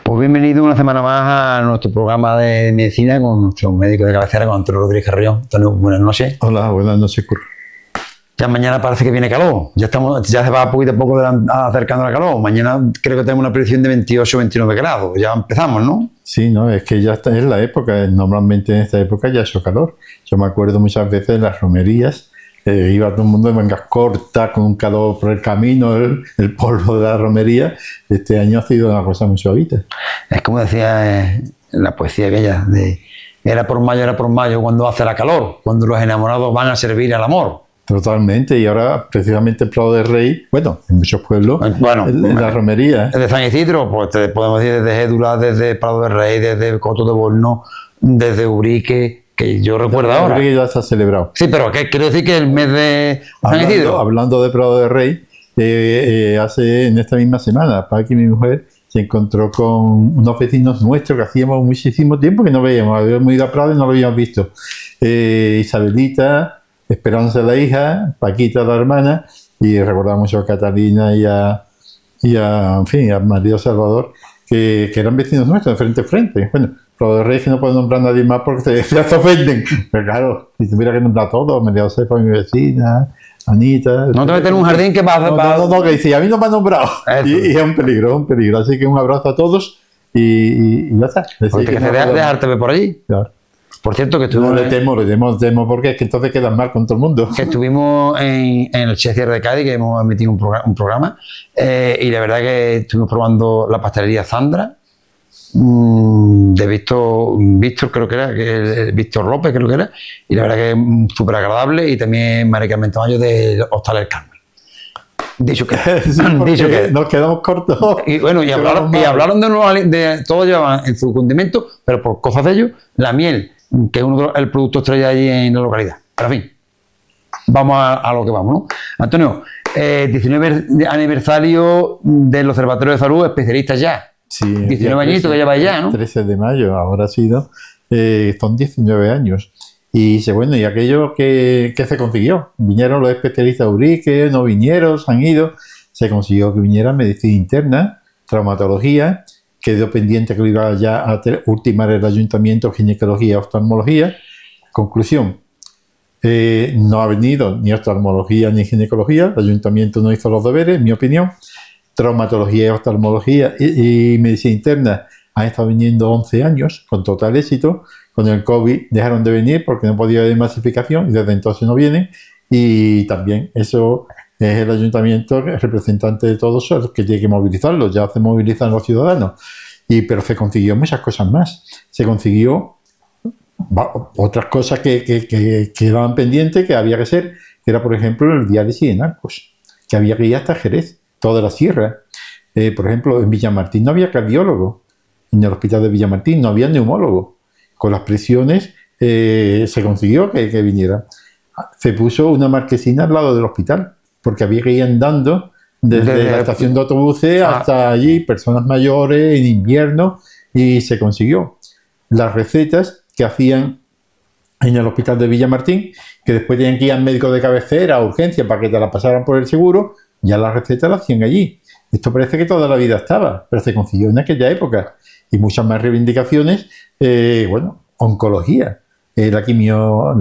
Pues bienvenido una semana más a nuestro programa de medicina con nuestro médico de cabecera, con Antonio Rodríguez Carrión. Antonio, buenas noches. Hola, buenas noches, Curro. Ya mañana parece que viene calor. Ya se va poquito a poco acercando la calor. Mañana creo que tenemos una predicción de 28 o 29 grados. Ya empezamos, ¿no? Sí, no, es que ya es la época. Normalmente en esta época ya es calor. Yo me acuerdo muchas veces en las romerías. Iba todo el mundo de mangas cortas, con un calor por el camino, el polvo de la romería. Este año ha sido una cosa muy suavita. Es como decía la poesía aquella de era por mayo cuando hace la calor, cuando los enamorados van a servir al amor. Totalmente, y ahora precisamente el Prado del Rey, bueno, en muchos pueblos, en la romería. Desde San Isidro, pues te podemos decir desde Gédula, desde Prado del Rey, desde Coto de Borno, desde Ubrique, que yo recuerdo ahora. Ubrique ya se ha celebrado. Sí, pero quiero decir que el mes de San Isidro. Hablando de Prado del Rey, en esta misma semana, Paqui, mi mujer, se encontró con unos vecinos nuestros que hacíamos muchísimo tiempo que no veíamos. Habíamos ido a Prado y no lo habíamos visto. Isabelita, Esperanza la hija, Paquita la hermana, y recordamos mucho a Catalina y a María Salvador, que eran vecinos nuestros, de frente a frente. Bueno, Prado del Rey que no puedo nombrar a nadie más porque se ofenden. Pero claro, si tuviera que nombrar a todos, María Josefa, mi vecina, Anita. No te metes en un jardín que va a... No, que dice, a mí no me han nombrado. Y es un peligro. Así que un abrazo a todos y ya está. Porque que dejarte ver por allí. Claro. Por cierto, que estuvimos... No le temo porque es que entonces quedan mal con todo el mundo. Que estuvimos en el Cierre de Cádiz, que hemos emitido un programa, y la verdad que estuvimos probando la pastelería Zandra, de Víctor creo que era, Víctor López creo que era, y la verdad que es súper agradable, y también María Carmen Tamayo de Hostal El Carmen. Dicho que nos quedamos cortos. Y bueno, y hablaron de todos llevaban en su condimento, pero por cosas de ellos, la miel, que es el producto estrella allí en la localidad. Pero en fin, vamos a lo que vamos, ¿no? Antonio, 19 aniversario del Observatorio de Salud, especialistas ya. Sí, 19 añitos que lleváis ya, ¿no? 13 de mayo, ahora ha sido, son 19 años. Y bueno, y aquello que se consiguió. Vinieron los especialistas de Ubrique, no vinieron, se han ido. Se consiguió que viniera medicina interna, traumatología, quedó pendiente que lo iba ya a ultimar el ayuntamiento, ginecología, oftalmología. Conclusión, no ha venido ni oftalmología ni ginecología, el ayuntamiento no hizo los deberes, en mi opinión. Traumatología y oftalmología y medicina interna han estado viniendo 11 años con total éxito. Con el COVID dejaron de venir porque no podía haber masificación y desde entonces no vienen. Y también eso es el ayuntamiento, el representante de todos los que tiene que movilizarlos, ya se movilizan los ciudadanos. Pero se consiguió muchas cosas más. Se consiguió otras cosas que quedaban pendientes, que había que hacer, que era, por ejemplo, el diálisis de narcos, que había que ir hasta Jerez, toda la sierra. Por ejemplo, en Villamartín no había cardiólogo, en el hospital de Villamartín no había neumólogo. Con las presiones se consiguió que viniera. Se puso una marquesina al lado del hospital, porque había que ir andando desde la estación de autobuses hasta allí, personas mayores, en invierno, y se consiguió. Las recetas que hacían en el hospital de Villamartín, que después tenían que ir al médico de cabecera a urgencia para que te la pasaran por el seguro, ya las recetas las hacían allí. Esto parece que toda la vida estaba, pero se consiguió en aquella época. Y muchas más reivindicaciones, oncología. La quimio,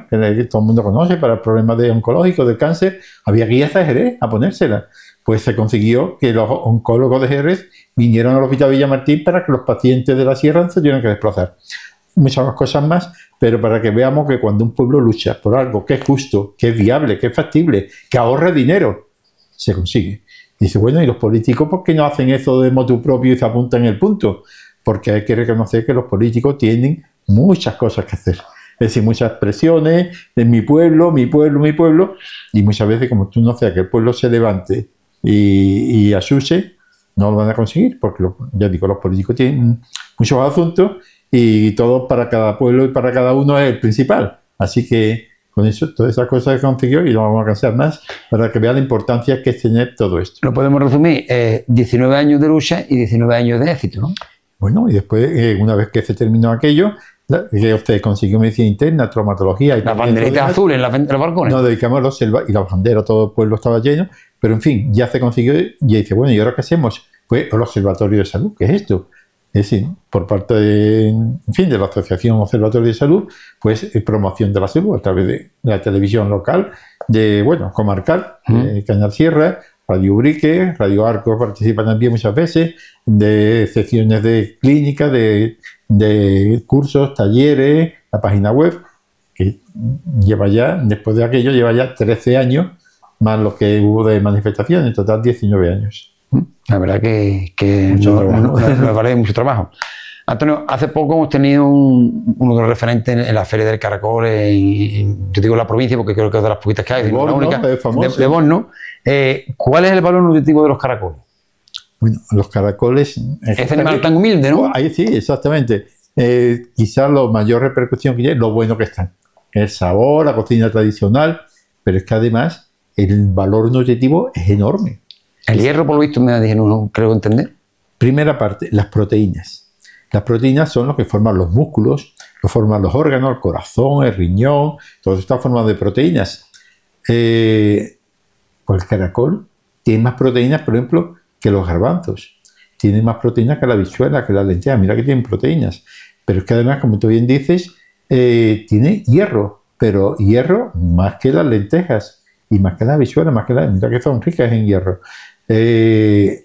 que todo el mundo conoce para problemas oncológicos, del cáncer, había que ir hasta Jerez a ponérsela. Pues se consiguió que los oncólogos de Jerez vinieron al hospital Villamartín para que los pacientes de la sierra se tuvieran que desplazar. Muchas cosas más, pero para que veamos que cuando un pueblo lucha por algo que es justo, que es viable, que es factible, que ahorre dinero, se consigue. Dice, bueno, ¿y los políticos por qué no hacen eso de motu propio y se apuntan en el punto? Porque hay que reconocer que los políticos tienen muchas cosas que hacer. Es decir, muchas presiones en mi pueblo, y muchas veces, como tú no haces que el pueblo se levante y asuse, no lo van a conseguir, porque ya digo, los políticos tienen muchos asuntos y todo para cada pueblo y para cada uno es el principal. Así que con eso, todas esas cosas que consiguió, y no vamos a cansar más, para que vean la importancia que es tener todo esto. Lo podemos resumir, 19 años de lucha y 19 años de éxito, ¿no? Bueno, y después, una vez que se terminó aquello, que usted consiguió medicina interna, traumatología... y las banderitas azules en los balcones. Nos dedicamos a los selvas y las banderas, todo el pueblo estaba lleno, pero en fin, ya se consiguió, y dice, bueno, ¿y ahora qué hacemos? Pues el Observatorio de Salud, ¿qué es esto? Es decir, por parte en fin, de la Asociación Observatorio de Salud, pues promoción de la salud a través de la televisión local, comarcal, Canal Sierra, Radio Ubrique, Radio Arco participa también muchas veces, de secciones de clínica, de cursos, talleres, la página web, que lleva ya, después de aquello, lleva ya 13 años, más lo que hubo de manifestación, en total 19 años. La verdad que me parece mucho trabajo. Antonio, hace poco hemos tenido uno de los referentes en la Feria del Caracol, yo digo la provincia porque creo que es de las poquitas que hay, Borno, la única, de Borno. ¿Cuál es el valor nutritivo de los caracoles? Bueno, los caracoles... Ese animal tan humilde, ¿no? Ahí sí, exactamente. Quizás la mayor repercusión que tiene, lo bueno que están. El sabor, la cocina tradicional, pero es que además el valor nutritivo es enorme. El hierro, por lo visto, me dije, no creo entender. Primera parte, las proteínas. Las proteínas son lo que forman los músculos, lo forman los órganos, el corazón, el riñón, todo está formado de proteínas. Pues el caracol tiene más proteínas, por ejemplo, que los garbanzos. Tiene más proteínas que la habichuela, que la lenteja. Mira que tienen proteínas. Pero es que además, como tú bien dices, tiene hierro, pero hierro más que las lentejas y más que la habichuela, mira que son ricas en hierro. Y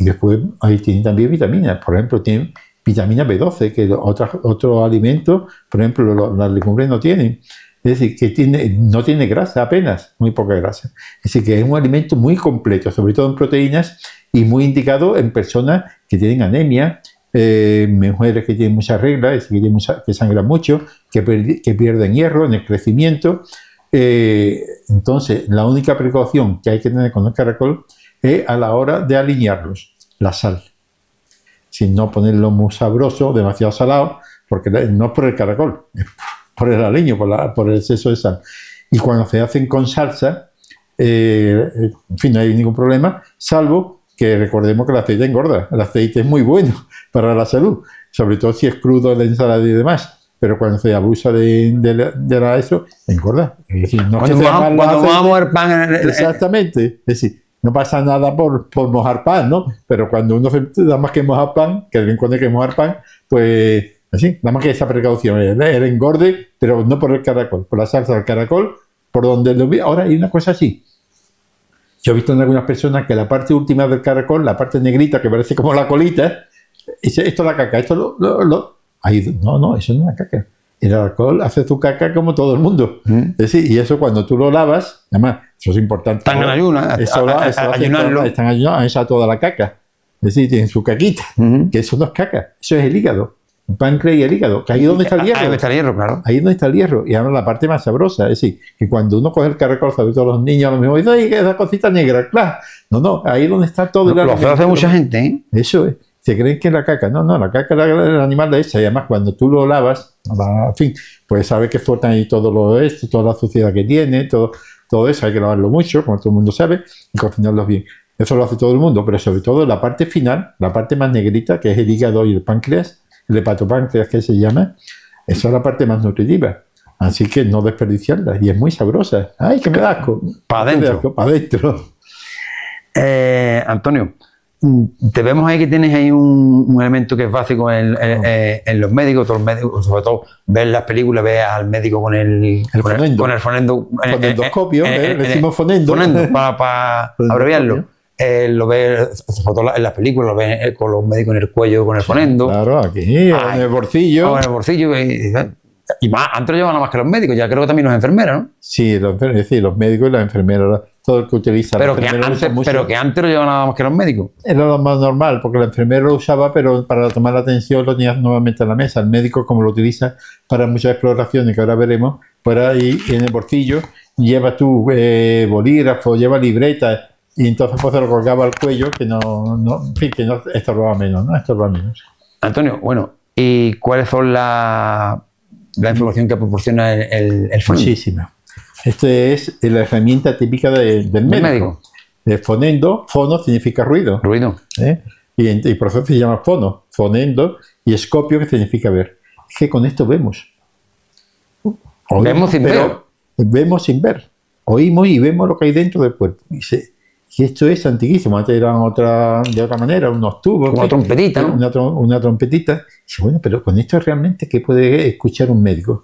después ahí tienen también vitaminas. Por ejemplo, tienen vitamina B12, que otros alimentos, por ejemplo, las legumbres no tienen. Es decir, que no tiene grasa apenas, muy poca grasa. Es decir, que es un alimento muy completo, sobre todo en proteínas, y muy indicado en personas que tienen anemia, mujeres que tienen muchas reglas, es decir, que sangran mucho, que pierden hierro en el crecimiento. Entonces, la única precaución que hay que tener con el caracol es a la hora de alinearlos, la sal. Sin no ponerlo muy sabroso, demasiado salado, porque no es por el caracol, es por el aliño, por el exceso de sal. Y cuando se hacen con salsa, en fin, no hay ningún problema, salvo que recordemos que el aceite engorda. El aceite es muy bueno para la salud, sobre todo si es crudo la ensalada y demás. Pero cuando se abusa de eso, engorda. Es decir, cuando vamos a mojar pan... Exactamente. Es decir, no pasa nada por mojar pan, ¿no? Pero cuando uno se da más que mojar pan, que de cuando hay que mojar pan, pues así, nada más que esa precaución, el engorde, pero no por el caracol, por la salsa del caracol, por donde lo vi. Ahora hay una cosa así. Yo he visto en algunas personas que la parte última del caracol, la parte negrita que parece como la colita, dice, esto es la caca, esto ahí, no, eso no es la caca. El caracol hace su caca como todo el mundo. Es decir, y eso cuando tú lo lavas, además, eso es importante. Están en ayuno, ayunarlo. Están ayunando, esa toda la caca. Es decir, tienen su caquita, que eso no es caca, eso es el hígado. El páncreas y el hígado, que ahí es donde está el hierro. Ahí está el hierro, claro. Ahí es donde está el hierro. Y ahora la parte más sabrosa, es decir, que cuando uno coge el caracol, sobre todo los niños, a lo mejor dicen, ¡ay, esa cosita negra! Claro. No, ahí es donde está todo el alimento. Lo hace mucha gente, ¿eh? Eso es. Se creen que es la caca. No, la caca es el animal de esa. Y además, cuando tú lo lavas, en fin, pues sabes que sueltan ahí todo lo esto, toda la suciedad que tiene, todo eso. Hay que lavarlo mucho, como todo el mundo sabe, y cocinarlo bien. Eso lo hace todo el mundo, pero sobre todo la parte final, la parte más negrita, que es el hígado y el páncreas, el hepatopáncreas que se llama, esa es la parte más nutritiva. Así que no desperdiciarla. Y es muy sabrosa. ¡Ay, que me da asco! Para adentro. Para adentro. Antonio, te vemos ahí que tienes ahí un elemento que es básico en los médicos, todos los médicos, sobre todo ver las películas, ver al médico con el fonendo. Fonendoscopio, le decimos fonendo. Fonendo, para abreviarlo. Lo ves en las películas, lo ves con los médicos en el cuello con el fonendo. Claro, aquí, en el bolsillo. En el bolsillo. Y más, antes lo llevan nada más que los médicos, ya creo que también los enfermeras, ¿no? Sí, los médicos y las enfermeras, todo el que utiliza. Pero que antes lo llevan nada más que los médicos. Era lo más normal, porque la enfermera lo usaba, pero para tomar la atención lo tenías nuevamente en la mesa. El médico, como lo utiliza para muchas exploraciones que ahora veremos, pues ahí en el bolsillo lleva tu bolígrafo, lleva libreta. Y entonces pues se lo colgaba al cuello, que en fin, que no estorbaba menos, ¿no? Estorbaba menos. Antonio, bueno, ¿y cuáles son la información que proporciona el fonendo? Muchísima. Esta es la herramienta típica del médico. Fonendo, fono significa ruido. Ruido. Y por eso se llama fono, fonendo, y escopio, que significa ver. Es que con esto vemos. Vemos sin ver. Vemos sin ver. Oímos y vemos lo que hay dentro del cuerpo. Y esto es antiquísimo. Antes eran de otra manera, unos tubos. Como una trompetita, ¿no? Una trompetita. Y dice, bueno, pero con esto realmente, ¿qué puede escuchar un médico?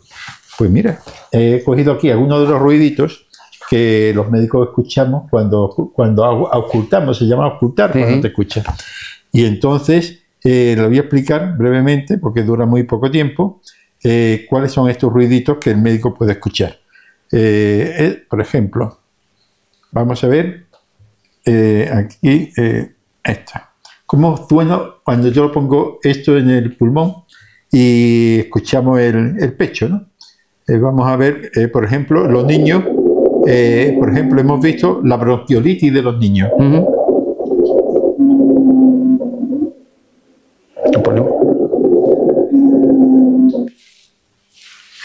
Pues mira, he cogido aquí algunos de los ruiditos que los médicos escuchamos cuando auscultamos, se llama auscultar cuando te escuchas. Y entonces lo voy a explicar brevemente, porque dura muy poco tiempo, cuáles son estos ruiditos que el médico puede escuchar. Por ejemplo, vamos a ver aquí esta. ¿Cómo suena cuando yo pongo esto en el pulmón y escuchamos el pecho, ¿no? Vamos a ver, por ejemplo, los niños, por ejemplo, hemos visto la bronquiolitis de los niños.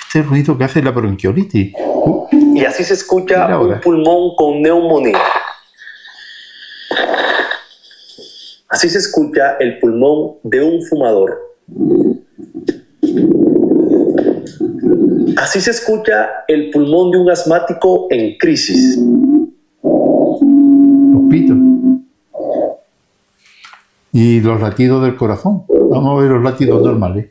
Este ruido que hace la bronquiolitis. Y así se escucha un pulmón con neumonía. Así se escucha el pulmón de un fumador. Así se escucha el pulmón de un asmático en crisis. Los pitos. Y los latidos del corazón. Vamos a ver los latidos normales.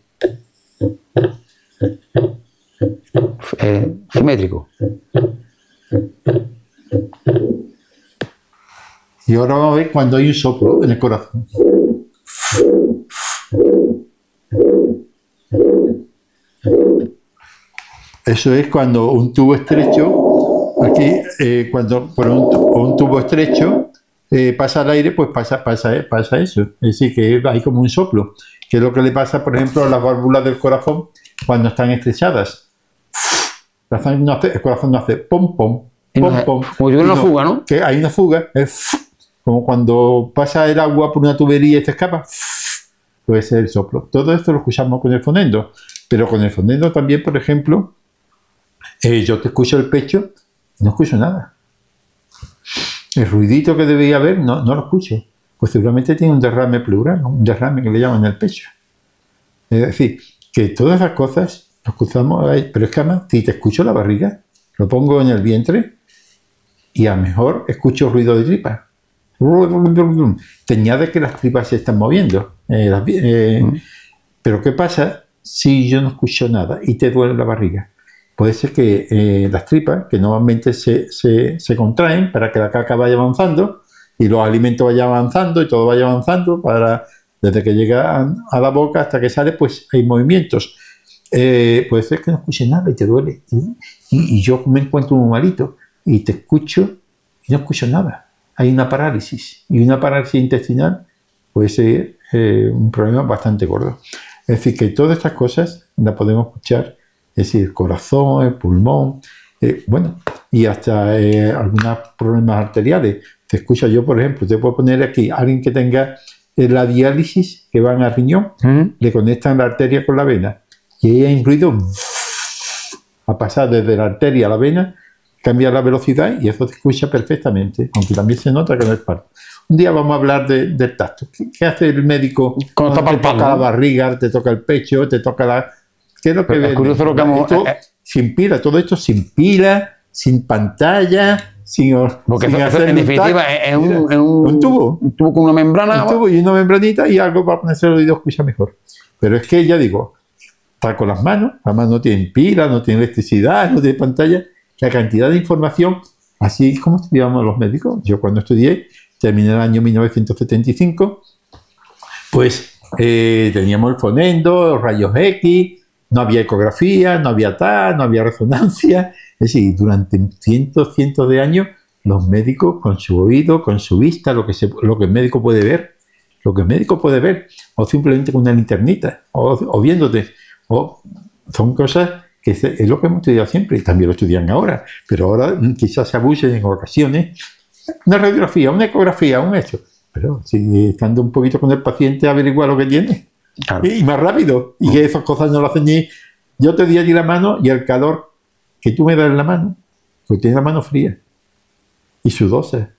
Simétrico. Y ahora vamos a ver cuando hay un soplo en el corazón. Eso es cuando un tubo estrecho, aquí, cuando por un tubo estrecho pasa el aire, pues pasa eso. Es decir, que hay como un soplo, que es lo que le pasa, por ejemplo, a las válvulas del corazón cuando están estrechadas. El corazón no hace pom, pom, pom, pom. Como si hubiera una fuga, ¿no? Que hay una fuga, es como cuando pasa el agua por una tubería y se escapa, puede ser el soplo. Todo esto lo escuchamos con el fonendo, pero con el fonendo también, por ejemplo, yo te escucho el pecho y no escucho nada. El ruidito que debería haber no lo escucho. Pues seguramente tiene un derrame pleural, un derrame que le llaman en el pecho. Es decir, que todas esas cosas lo escuchamos ahí, pero es que además, si te escucho la barriga, lo pongo en el vientre y a lo mejor escucho ruido de tripa. Te añade que las tripas se están moviendo. Pero ¿qué pasa si yo no escucho nada y te duele la barriga? Puede ser que las tripas, que normalmente se contraen para que la caca vaya avanzando y los alimentos vayan avanzando y todo vaya avanzando, desde que llega a la boca hasta que sale, pues hay movimientos. Puede ser que no escuche nada y te duele. Y yo me encuentro muy malito y te escucho y no escucho nada. Hay una parálisis. Y una parálisis intestinal puede ser un problema bastante gordo. Es decir, que todas estas cosas las podemos escuchar. Es decir, el corazón, el pulmón, bueno, y hasta algunos problemas arteriales. Te escucha yo, por ejemplo, te puedo poner aquí a alguien que tenga la diálisis, que van al riñón, le conectan la arteria con la vena. Y ahí hay un ruido a pasar desde la arteria a la vena, cambia la velocidad y eso se escucha perfectamente, aunque también se nota que no es parte. Un día vamos a hablar del tacto. ¿Qué hace el médico cuando te toca la barriga, te toca el pecho, te toca la... ¿Qué es lo que ves? Sin pila, todo esto sin pila, sin pantalla, sin hacer en definitiva es un tubo. Un tubo con una membrana. Un tubo y una membranita y algo para ponerse el oído escucha mejor. Pero es que ya digo, está con las manos no tienen pila, no tienen electricidad, no tienen pantalla. La cantidad de información, así como estudiábamos los médicos. Yo cuando estudié, terminé el año 1975, pues teníamos el fonendo, los rayos X, no había ecografía, no había TAC, no había resonancia. Es decir, durante cientos de años, los médicos con su oído, con su vista, lo que el médico puede ver, o simplemente con una linternita, o viéndote, son cosas que es lo que hemos estudiado siempre, y también lo estudian ahora, pero ahora quizás se abusen en ocasiones. Una radiografía, una ecografía, un hecho, pero si estando un poquito con el paciente averigua lo que tiene. Claro. Y más rápido, y que esas cosas no lo hacen ni... Yo te di allí la mano y el calor que tú me das en la mano, porque tienes la mano fría y sudosa,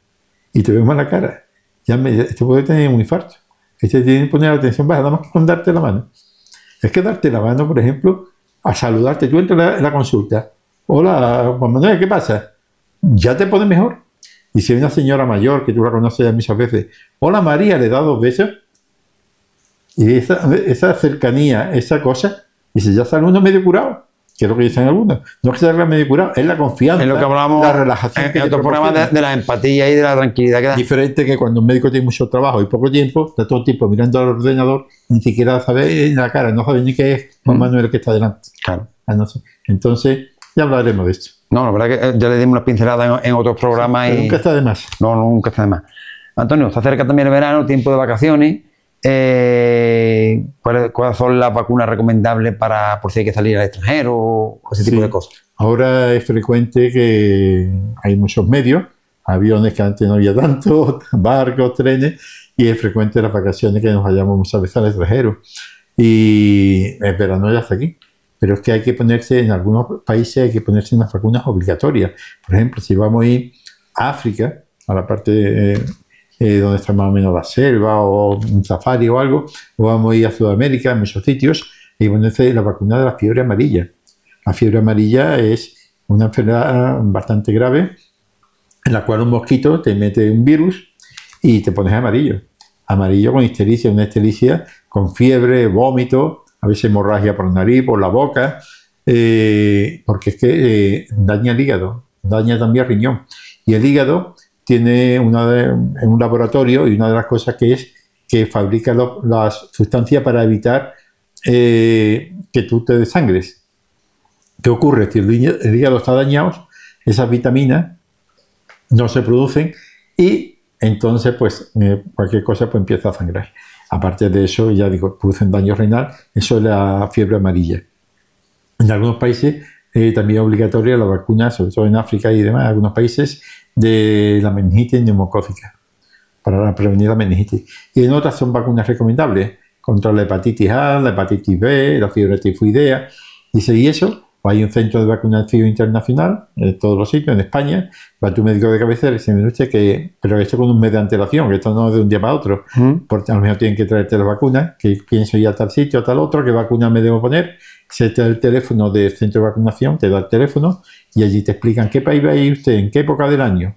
y te veo mal la cara, este puede tener un infarto, este tiene que poner la atención baja, nada más que con darte la mano. Es que darte la mano, por ejemplo, a saludarte, tú entras en la consulta, hola Juan Manuel, ¿qué pasa? Ya te pones mejor. Y si hay una señora mayor, que tú la conoces ya muchas veces, hola María, le da 2 besos. Y esa cercanía, esa cosa, y si ya sale uno medio curado, que es lo que dicen algunos, no es que salga medio curado, es la confianza, Es lo que hablábamos la relajación. en otros programas de la empatía y de la tranquilidad que da. Diferente que cuando un médico tiene mucho trabajo y poco tiempo, está todo el tiempo mirando al ordenador, ni siquiera sabe en la cara, no sabe ni qué es Juan Manuel que está delante. Claro. No sé. Entonces, ya hablaremos de esto. No, la verdad que ya le dimos una pincelada en otros programas. Pero y nunca está de más. No, nunca está de más. Antonio, se acerca también el verano, tiempo de vacaciones. ¿Cuáles son las vacunas recomendables por si hay que salir al extranjero o ese tipo de cosas? Ahora es frecuente que hay muchos medios, aviones que antes no había tanto, barcos, trenes, y es frecuente las vacaciones que nos vayamos muchas veces al extranjero. Y el verano ya está aquí. Pero es que hay que ponerse, en algunos países hay que ponerse unas vacunas obligatorias. Por ejemplo, si vamos a ir a África, a la parte donde está más o menos la selva o un safari o algo, o vamos a ir a Sudamérica, en muchos sitios, y ponerse la vacuna de la fiebre amarilla. La fiebre amarilla es una enfermedad bastante grave en la cual un mosquito te mete un virus y te pones amarillo. Amarillo con ictericia, una ictericia con fiebre, vómito, a veces hemorragia por la nariz, por la boca, porque es que daña el hígado, daña también el riñón. Y el hígado tiene en un laboratorio, y una de las cosas que es que fabrica las sustancias para evitar que tú te desangres. ¿Qué ocurre? Si el hígado está dañado, esas vitaminas no se producen y entonces pues cualquier cosa pues empieza a sangrar. Aparte de eso, ya digo, producen daño renal, eso es la fiebre amarilla. En algunos países también es obligatoria la vacuna, sobre todo en África y demás, en algunos países, de la meningitis neumocócica, para prevenir la meningitis. Y en otras son vacunas recomendables, contra la hepatitis A, la hepatitis B, la fiebre tifoidea. Dice, y eso, hay un centro de vacunación internacional en todos los sitios, en España, va tu médico de cabecera y dice, mire usted que, pero esto con un mes de antelación, que esto no es de un día para otro, porque a lo mejor tienen que traerte la vacuna, que pienso ir a tal sitio, a tal otro, qué vacuna me debo poner, se te da el teléfono del centro de vacunación, te da el teléfono y allí te explican qué país va a ir usted, en qué época del año.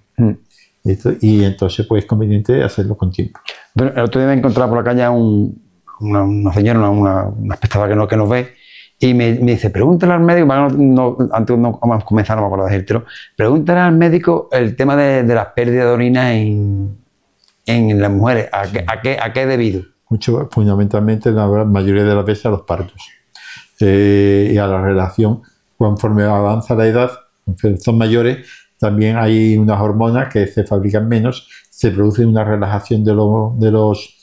Y entonces pues es conveniente hacerlo con tiempo. Bueno, el otro día me encontraba por la calle una señora, una espectadora que nos ve, y me dice, pregúntale al médico, antes no vamos a comenzar, no me acuerdo de decírtelo, pregúntale al médico el tema de las pérdidas de orina en las mujeres, ¿a qué es debido? Mucho, fundamentalmente, la mayoría de las veces a los partos y a la relación. Conforme avanza la edad, son mayores, también hay unas hormonas que se fabrican menos, se produce una relajación de los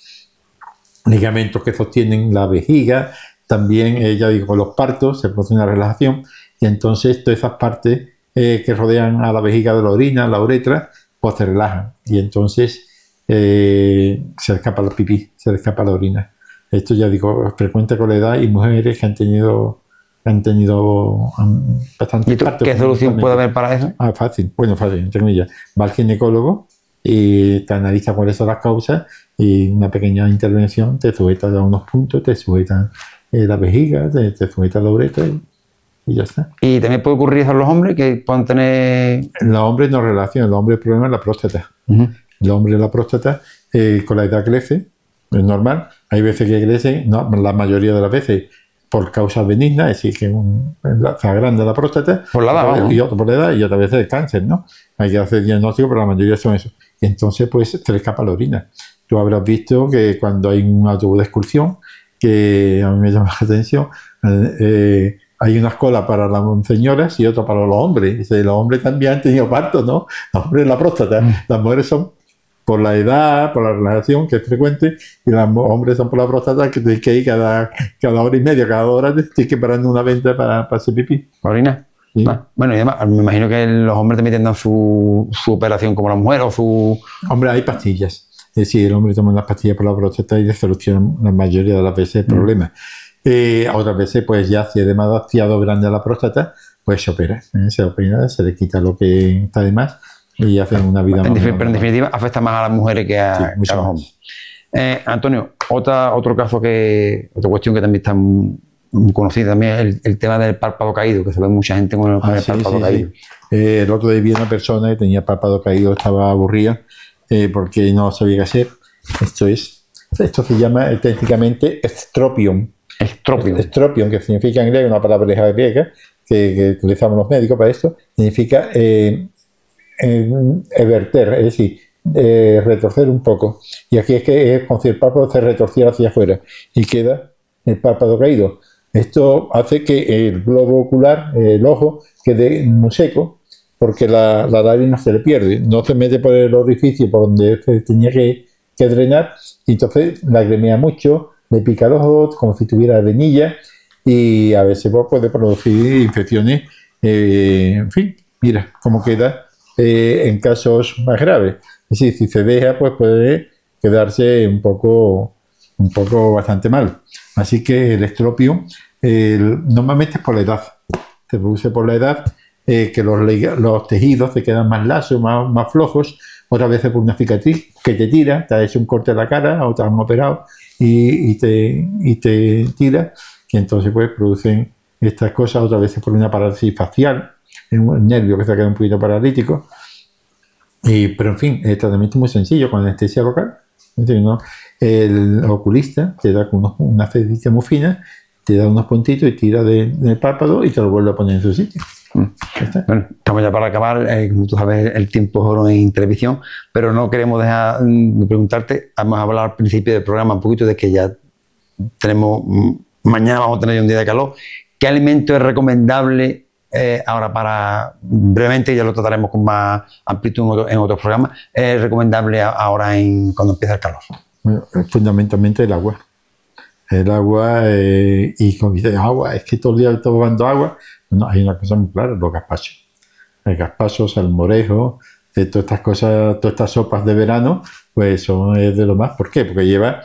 ligamentos que sostienen la vejiga. También, ya digo, los partos se produce una relajación y entonces todas esas partes que rodean a la vejiga de la orina, la uretra, pues se relajan y entonces se escapa el pipí, se escapa la orina. Esto ya digo, es frecuente con la edad y mujeres que han tenido bastante partos. ¿Qué solución puede haber para eso? Fácil, entre comillas. Va al ginecólogo y te analiza cuáles son las causas y una pequeña intervención te sujeta a unos puntos, te sujeta la vejiga, te sujeta la uretra y ya está. ¿Y también puede ocurrir eso en los hombres que puedan tener...? Los hombres no relacionan, los hombres el problema es la próstata. El hombre la próstata con la edad crece, es normal. Hay veces que crece, no, la mayoría de las veces por causas benignas, es decir, que se agranda la próstata por la edad, y otra por la edad y otras veces es cáncer, ¿no? Hay que hacer diagnóstico, pero la mayoría son eso. Y entonces pues se le escapa la orina. Tú habrás visto que cuando hay un autobús de excursión, que a mí me llama la atención, hay unas colas para las señoras y otras para los hombres. Dice, los hombres también han tenido partos, ¿no? Los hombres la próstata, las mujeres son por la edad, por la relación que es frecuente, y los hombres son por la próstata que tienes que ir cada hora y media, cada hora tienes que parar en una venta para hacer pipí. ¿Orina? Sí. Bueno, y además, me imagino que los hombres también tendrán su operación como la mujer o su... Hombre, hay pastillas. Es decir, el hombre toma las pastillas por la próstata y le solucionan la mayoría de las veces el problema. Otras veces, pues ya si es demasiado grande la próstata, pues se opera. Se opera, se le quita lo que está de más y hacen una vida más. Pero en definitiva afecta más a las mujeres que a los hombres. Antonio, otra cuestión que también está conocí también el tema del párpado caído, que se ve mucha gente con el párpado caído. El otro día vi una persona que tenía párpado caído, estaba aburrida porque no sabía qué hacer. Esto se llama técnicamente estropión. Estropión, que significa en griego, una palabra griega que utilizamos los médicos para esto, significa everter, es decir, retorcer un poco. Y aquí es que es como si el párpado se retorciera hacia afuera y queda el párpado caído. Esto hace que el globo ocular, el ojo, quede muy seco, porque la lágrima se le pierde, no se mete por el orificio por donde se tenía que drenar, y entonces lagrimea mucho, le pica el ojo como si tuviera arenilla, y a veces puede producir infecciones. En fin, mira cómo queda en casos más graves. Es decir, si se deja, pues puede quedarse un poco bastante mal. Así que el estropio normalmente es por la edad, se produce por la edad, que los tejidos se quedan más lasos, más flojos, otras veces por una cicatriz que te tira, te ha hecho un corte en la cara o te han operado y te tira, y entonces pues producen estas cosas, otras veces por una parálisis facial, un nervio que se queda un poquito paralítico. Pero en fin, el tratamiento es muy sencillo, con anestesia local. El oculista te da una cedita muy fina, te da unos puntitos y tira del párpado y te lo vuelve a poner en su sitio. Bueno, estamos ya para acabar. Como tú sabes, el tiempo es oro en televisión, pero no queremos dejar de preguntarte. Vamos a hablar al principio del programa un poquito de que ya mañana vamos a tener un día de calor. ¿Qué alimento es recomendable ahora brevemente, ya lo trataremos con más amplitud en otros programas, es recomendable ahora cuando empieza el calor? Bueno, fundamentalmente el agua. El agua, y como dice, agua, es que todo el día estoy tomando agua. No, hay una cosa muy clara, los gazpachos. El gazpacho, salmorejo, todas estas cosas, todas estas sopas de verano, pues son de lo más. ¿Por qué? Porque lleva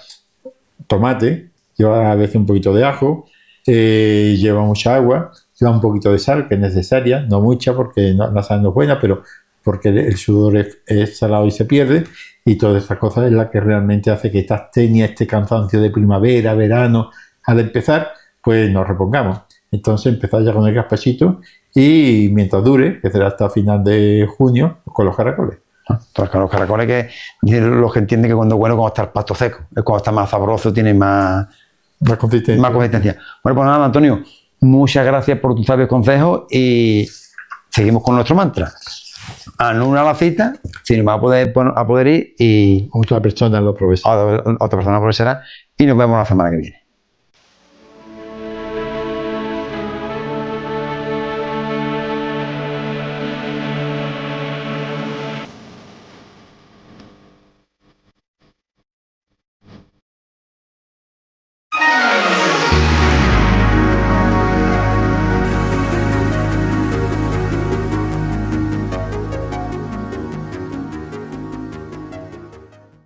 tomate, lleva a veces un poquito de ajo, lleva mucha agua, lleva un poquito de sal, que es necesaria, no mucha porque la sal no es buena, pero porque el sudor es salado y se pierde, y todas estas cosas es la que realmente hace que esta astenia, este cansancio de primavera, verano, al empezar, pues nos repongamos. Entonces empezar ya con el gazpachito y mientras dure, que será hasta final de junio, con los caracoles. Los caracoles, que los que entienden que cuando cuando está el pasto seco, es cuando está más sabroso, tiene más consistencia. Bueno, pues nada, Antonio, muchas gracias por tus sabios consejos y seguimos con nuestro mantra. Anula la cita, si no va a poder ir, y otra persona lo aprovechará. y nos vemos la semana que viene.